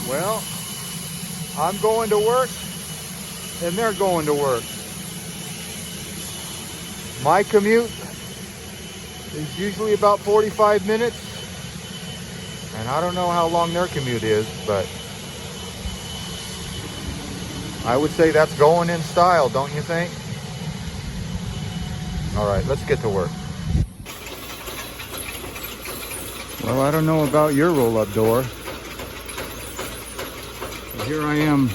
Well, I'm going to work and they're going to work. My commute is usually about 45 minutes. And I don't know how long their commute is, but I would say that's going in style, don't you think? All right, let's get to work. Well, I don't know about your roll-up door. But here I am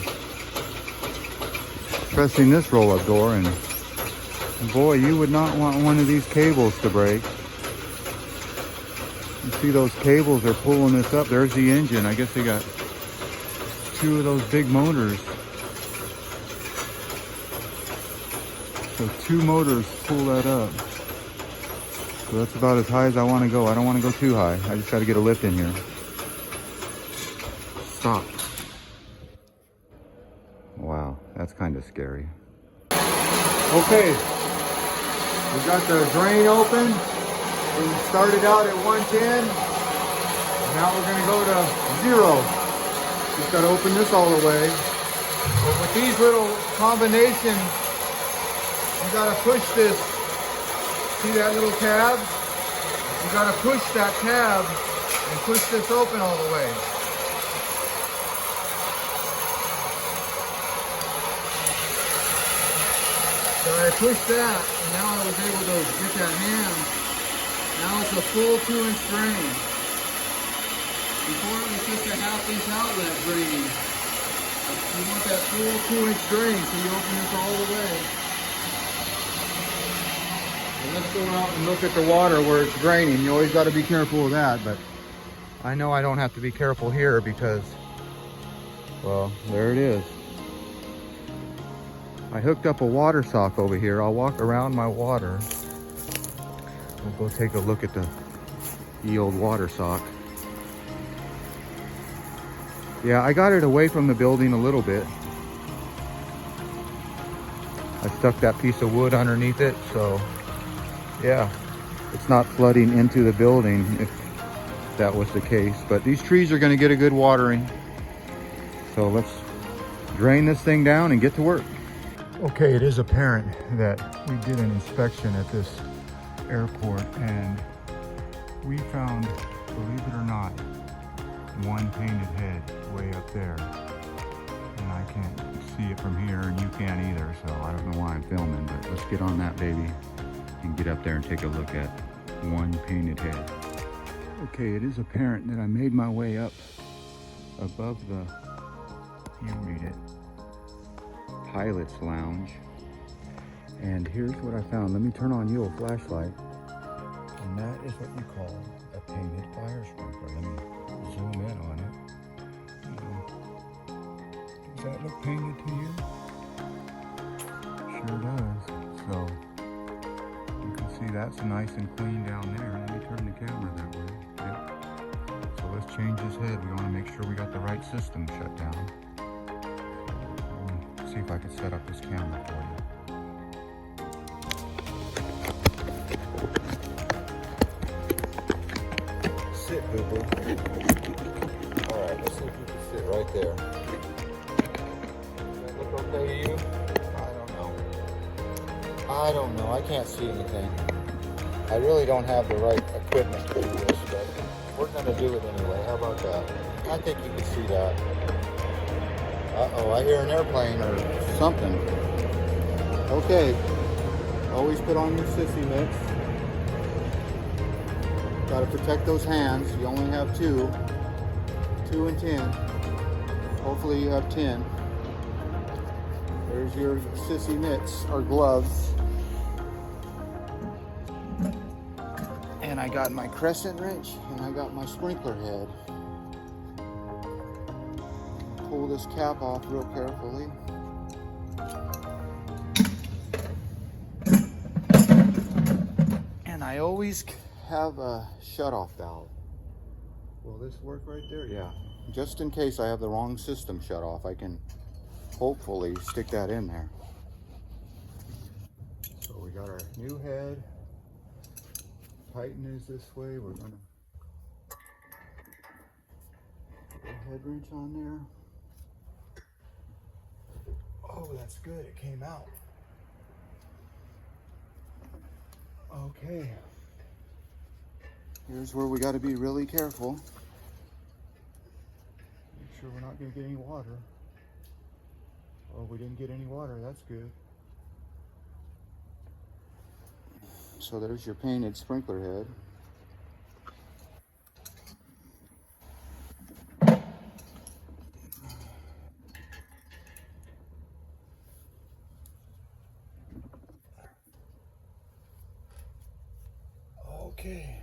pressing this roll-up door, and boy, you would not want one of these cables to break. You see those cables are pulling this up. There's the engine. I guess they got two of those big motors. So two motors pull that up. So that's about as high as I want to go. I don't want to go too high. I just got to get a lift in here. Stop. Wow, that's kind of scary. Okay, we got the drain open. We started out at 110. Now we're going to go to 0. Just got to open this all the way. But with these little combinations, you got to push this. See that little tab? You got to push that tab and push this open all the way. So I pushed that, and now I was able to get that hand. Now it's a full 2-inch drain. Before it was just a 1/2-inch outlet drain. You want that full 2-inch drain, so you open this all the way. And let's go out and look at the water where it's draining. You always got to be careful of that, but I know I don't have to be careful here because, well, there it is. I hooked up a water sock over here. I'll walk around my water. We'll go take a look at the old water sock. Yeah, I got it away from the building a little bit. I stuck that piece of wood underneath it, so yeah, it's not flooding into the building if that was the case. But these trees are gonna get a good watering. So let's drain this thing down and get to work. Okay, it is apparent that we did an inspection at this airport and we found, believe it or not, one painted head way up there. And I can't see it from here and you can't either, so I don't know why I'm filming, but let's get on that baby and get up there and take a look at one painted head. Okay, it is apparent that I made my way up above the, you read it, Pilot's Lounge. And here's what I found. Let me turn on you a flashlight. And that is what you call a painted fire sprinkler. Let me zoom in on it. Does that look painted to you? Sure does. So you can see that's nice and clean down there. Let me turn the camera that way. Yep. So let's change his head. We want to make sure we got the right system shut down. See if I can set up this camera for you. Sit, boo-boo. All right, let's see if you can sit right there. Does that look okay to you? I don't know. I can't see anything. I really don't have the right equipment to do this, but we're going to do it anyway. How about that? I think you can see that. Uh-oh, I hear an airplane or something. Okay, always put on your sissy mitts. Got to protect those hands. You only have 2 and 10. Hopefully you have 10. There's your sissy mitts or gloves. And I got my crescent wrench and I got my sprinkler head. Pull this cap off real carefully. And I always have a shutoff valve. Will this work right there? Yeah. Just in case I have the wrong system shut off, I can hopefully stick that in there. So we got our new head. Tighten is this way. We're gonna go head wrench on there. Oh, that's good. It came out. Okay. Here's where we got to be really careful. Make sure we're not going to get any water. Oh, we didn't get any water. That's good. So there's your painted sprinkler head. Okay.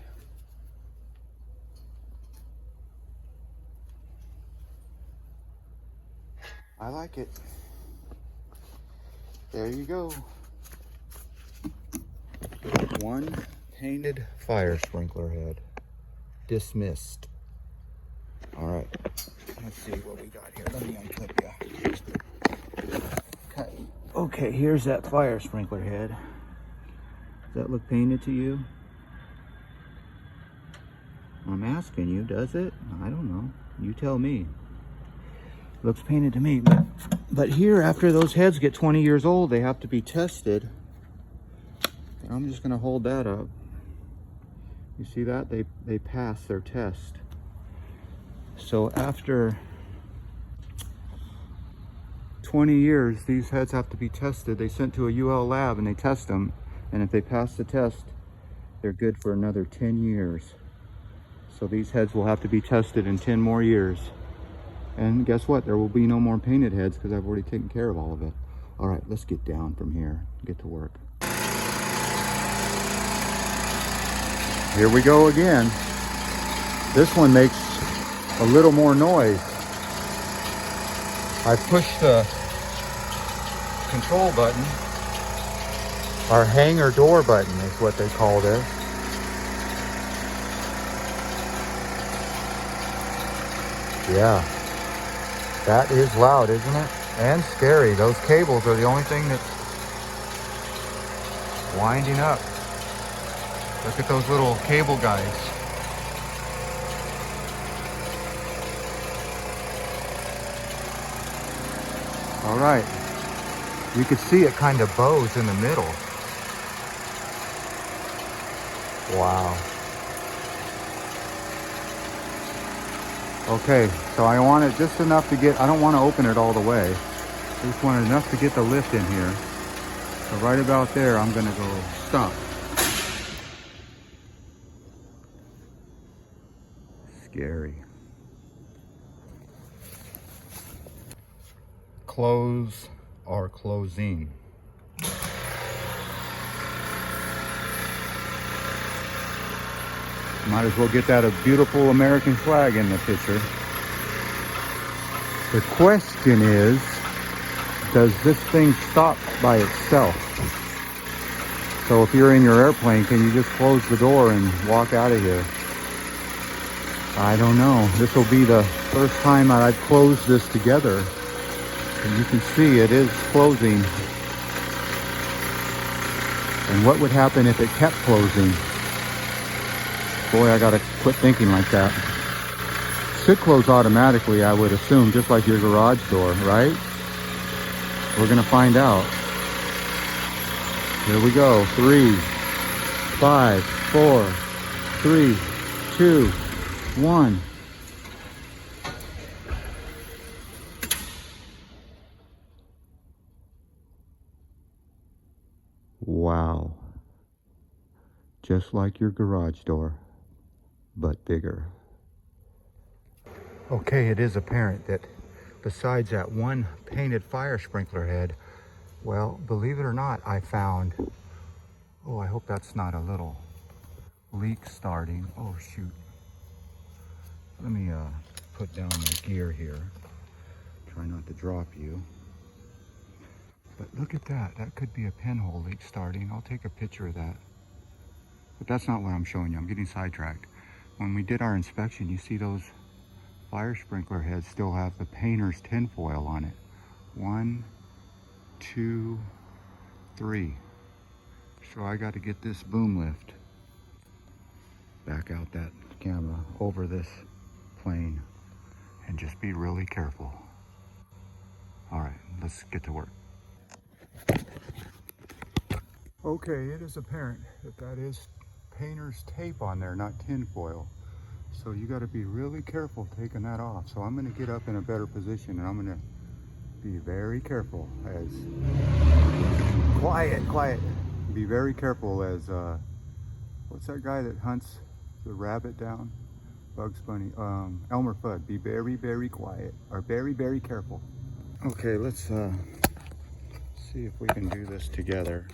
I like it. There you go. One painted fire sprinkler head. Dismissed. All right. Let's see what we got here. Let me unclip you. Okay. Okay, here's that fire sprinkler head. Does that look painted to you? I'm asking you, does it? I don't know. You tell me. Looks painted to me. But here, after those heads get 20 years old, they have to be tested. And I'm just going to hold that up. You see that? They pass their test. So after 20 years, these heads have to be tested. They sent to a UL lab and they test them. And if they pass the test, they're good for another 10 years. So these heads will have to be tested in 10 more years. And guess what? There will be no more painted heads because I've already taken care of all of it. All right, let's get down from here, get to work. Here we go again. This one makes a little more noise. I pushed the control button. Our hanger door button is what they call this. Yeah, that is loud, isn't it? And scary. Those cables are the only thing that's winding up. Look at those little cable guys. All right. You can see it kind of bows in the middle. Wow. Okay, so I want it just enough to get, I don't want to open it all the way. I just want enough to get the lift in here. So right about there, I'm going to go stop. Scary. Close or closing. Might as well get that a beautiful American flag in the picture. The question is, does this thing stop by itself? So if you're in your airplane, can you just close the door and walk out of here? I don't know. This will be the first time that I've closed this together. And you can see it is closing. And what would happen if it kept closing? Boy, I gotta quit thinking like that. Should close automatically, I would assume, just like your garage door, right? We're gonna find out. Here we go. 3, 5, 4, 3, 2, 1. Wow. Just like your garage door, but bigger. Okay, it is apparent that besides that one painted fire sprinkler head, well, believe it or not, I found, oh, I hope that's not a little leak starting. Oh, shoot. Let me put down my gear here. Try not to drop you. But look at that. That could be a pinhole leak starting. I'll take a picture of that. But that's not what I'm showing you. I'm getting sidetracked. When we did our inspection, you see those fire sprinkler heads still have the painter's tinfoil on it. 1, 2, 3. So I got to get this boom lift back out that camera over this plane and just be really careful. All right, let's get to work. Okay, it is apparent that that is painter's tape on there, not tin foil. So you got to be really careful taking that off. So I'm going to get up in a better position and I'm going to be very careful as quiet. Be very careful as what's that guy that hunts the rabbit down? Bugs Bunny. Elmer Fudd. Be very quiet, or very careful. Okay, let's see if we can do this together.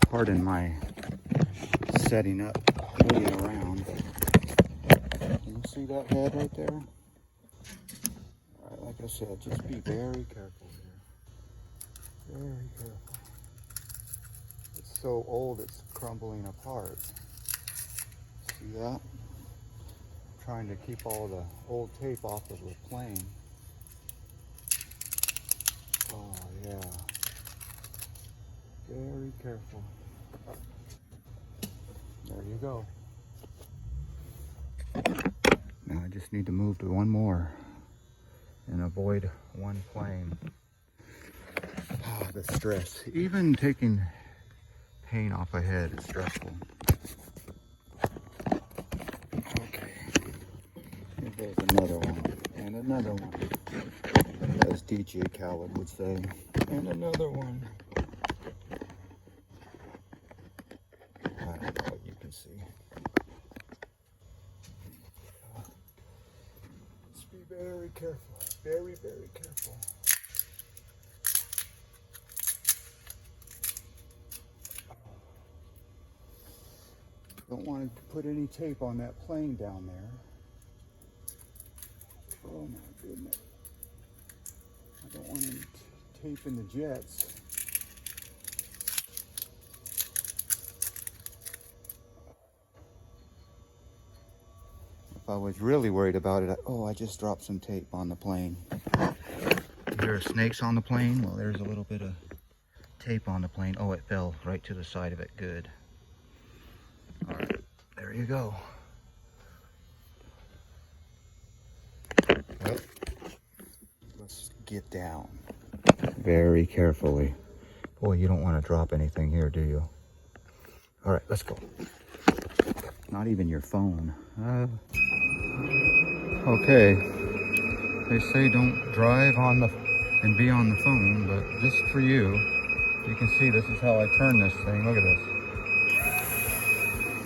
Pardon my setting up, moving around. Can you see that head right there? All right, like I said, just be very careful here. Very careful. It's so old, it's crumbling apart. See that? Trying to keep all the old tape off of the plane. Oh yeah. Very careful. There you go. Now I just need to move to one more and avoid one plane. Ah, the stress. Even taking paint off a head is stressful. Okay. Here goes another one. And another one. As DJ Khaled would say. And another one. I don't know what you can see. Just be very careful. Very careful. Don't want to put any tape on that plane down there. Oh my goodness. I don't want any tape in the jets. If I was really worried about it, I just dropped some tape on the plane. There are snakes on the plane. Well, there's a little bit of tape on the plane. Oh, it fell right to the side of it. Good. All right, there you go. Well, let's get down very carefully. Boy, you don't want to drop anything here, do you? All right, let's go. Not even your phone. Okay. They say don't drive on and be on the phone, but just for you, you can see this is how I turn this thing. Look at this.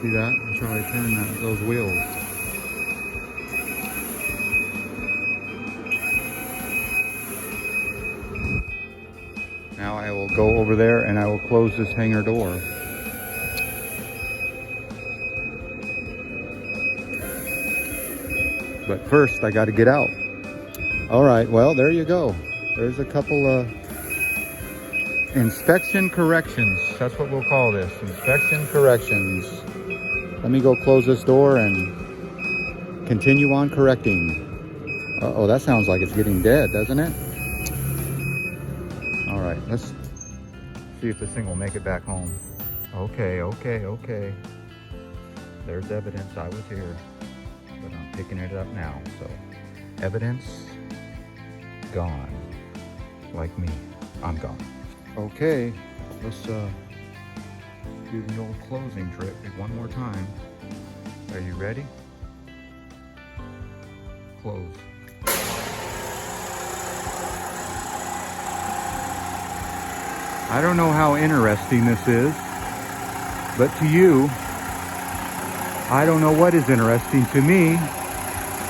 See that? That's how I turn those wheels. Now I will go over there and I will close this hangar door. But first I got to get out. All right, well, there you go. There's a couple of inspection corrections. That's what we'll call this, inspection corrections. Let me go close this door and continue on correcting. Uh-oh, that sounds like it's getting dead, doesn't it? All right, let's see if this thing will make it back home. Okay. There's evidence I was here, but I'm picking it up now. So, evidence gone. Like me, I'm gone. Okay, let's do the old closing trick one more time. Are you ready? Close. I don't know how interesting this is, but to you, I don't know what is interesting. To me,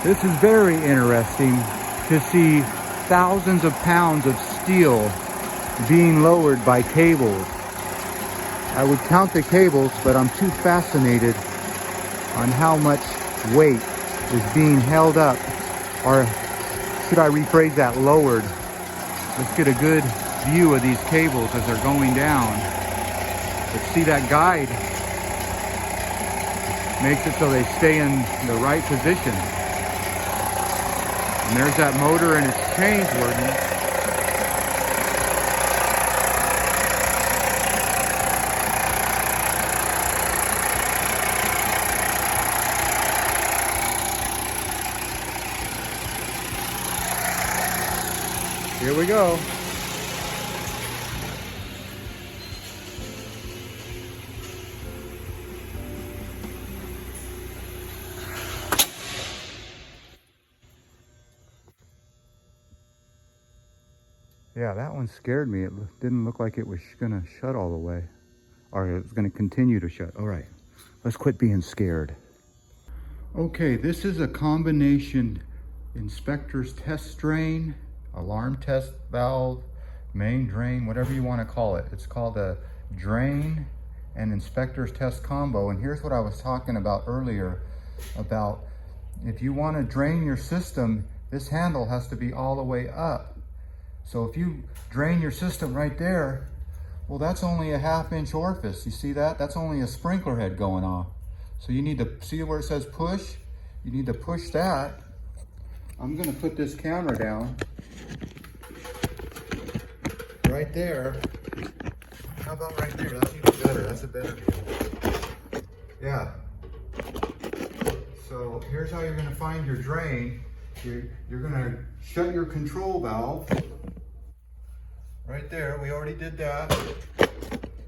this is very interesting to see thousands of pounds of steel being lowered by cables. I would count the cables, but I'm too fascinated on how much weight is being held up, or should I rephrase that, lowered. Let's get a good view of these cables as they're going down. But see, that guide makes it so they stay in the right position. And there's that motor and its change working. Here we go. Yeah, that one scared me. It didn't look like it was gonna shut all the way, or it was gonna continue to shut. All right, let's quit being scared. Okay, this is a combination inspector's test drain, alarm test valve, main drain, whatever you want to call it. It's called a drain and inspector's test combo. And here's what I was talking about earlier about if you want to drain your system, this handle has to be all the way up. So if you drain your system right there, well, that's only a 1/2 inch orifice. You see that? That's only a sprinkler head going off. So you need to see where it says push. You need to push that. I'm gonna put this camera down right there. How about right there? That's even better. That's a better view. Yeah. So here's how you're gonna find your drain. You're gonna shut your control valve right there. We already did that.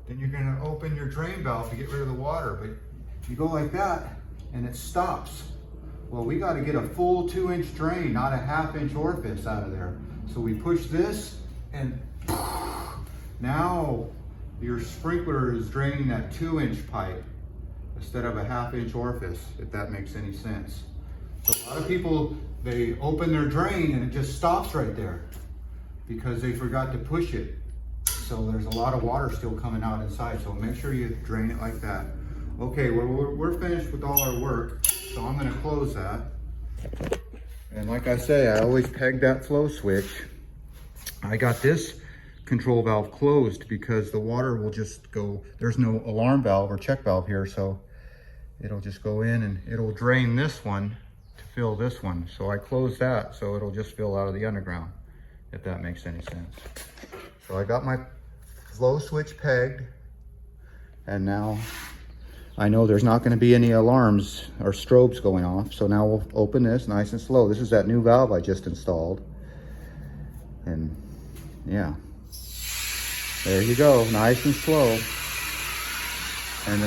Then you're gonna open your drain valve to get rid of the water, but you go like that and it stops. Well, we gotta get a full 2-inch drain, not a 1/2 inch orifice out of there. So we push this and now your sprinkler is draining that 2-inch pipe instead of a 1/2 inch orifice, if that makes any sense. So a lot of people, they open their drain and it just stops right there because they forgot to push it. So there's a lot of water still coming out inside. So make sure you drain it like that. Okay, well, we're finished with all our work. So I'm gonna close that. And like I say, I always peg that flow switch. I got this control valve closed because the water will just go, there's no alarm valve or check valve here. So it'll just go in and it'll drain this one to fill this one. So I closed that so it'll just fill out of the underground, if that makes any sense. So I got my flow switch pegged, and now I know there's not going to be any alarms or strobes going off. So now we'll open this nice and slow. This is that new valve I just installed. And yeah, there you go, nice and slow. And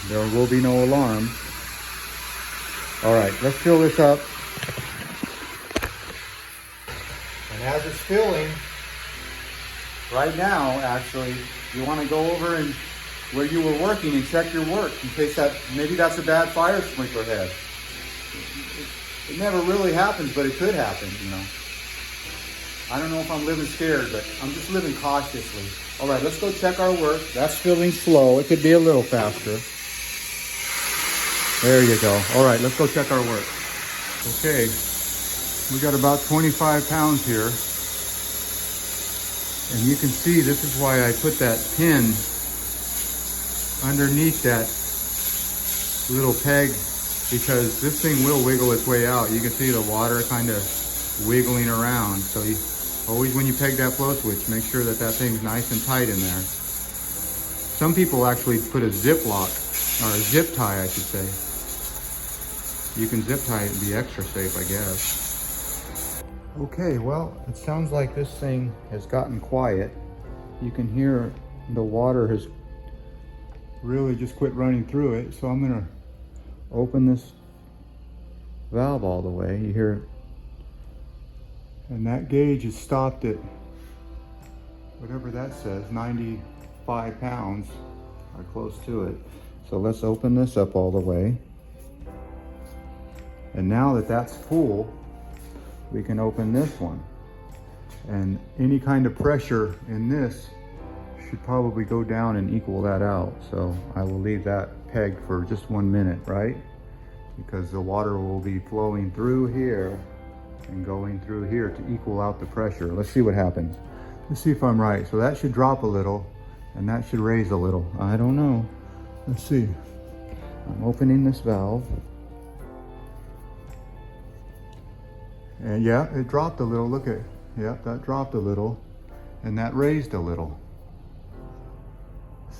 there will be no alarm. All right, let's fill this up. And as it's filling, right now, actually, you want to go over and where you were working and check your work in case that, maybe that's a bad fire sprinkler head. It never really happens, but it could happen, you know. I don't know if I'm living scared, but I'm just living cautiously. All right, let's go check our work. That's filling slow. It could be a little faster. There you go. All right, let's go check our work. Okay, we got about 25 pounds here. And you can see this is why I put that pin underneath that little peg, because this thing will wiggle its way out. You can see the water kind of wiggling around. So you always, when you peg that flow switch, make sure that that thing's nice and tight in there. Some people actually put a zip lock, or a zip tie, I should say. You can zip tie it and be extra safe, I guess. Okay, well, it sounds like this thing has gotten quiet. You can hear the water has really just quit running through it. So I'm gonna open this valve all the way. You hear it. And that gauge is stopped at whatever that says, 95 pounds, or close to it. So let's open this up all the way. And now that that's full, we can open this one. And any kind of pressure in this should probably go down and equal that out. So I will leave that pegged for just 1 minute, right? Because the water will be flowing through here and going through here to equal out the pressure. Let's see what happens. Let's see if I'm right. So that should drop a little and that should raise a little. I don't know. Let's see. I'm opening this valve. And yeah, it dropped a little. Look at, yeah, that dropped a little and that raised a little.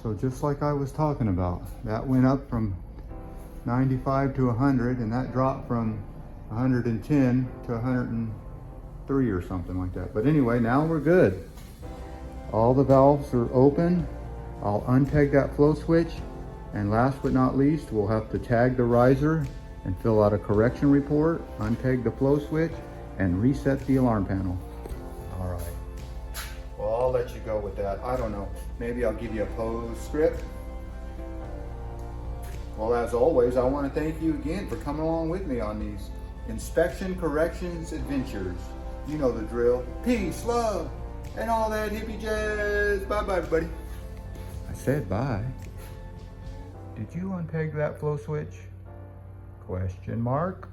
So just like I was talking about, that went up from 95 to 100, and that dropped from 110 to 120 3 or something like that. But anyway, now we're good. All the valves are open. I'll unpeg that flow switch. And last but not least, we'll have to tag the riser and fill out a correction report, unpeg the flow switch, and reset the alarm panel. All right. Well, I'll let you go with that. I don't know. Maybe I'll give you a postscript. Well, as always, I want to thank you again for coming along with me on these inspection corrections adventures. You know the drill. Peace, love, and all that hippie jazz. Bye-bye, everybody. I said bye. Did you unpeg that flow switch? Question mark.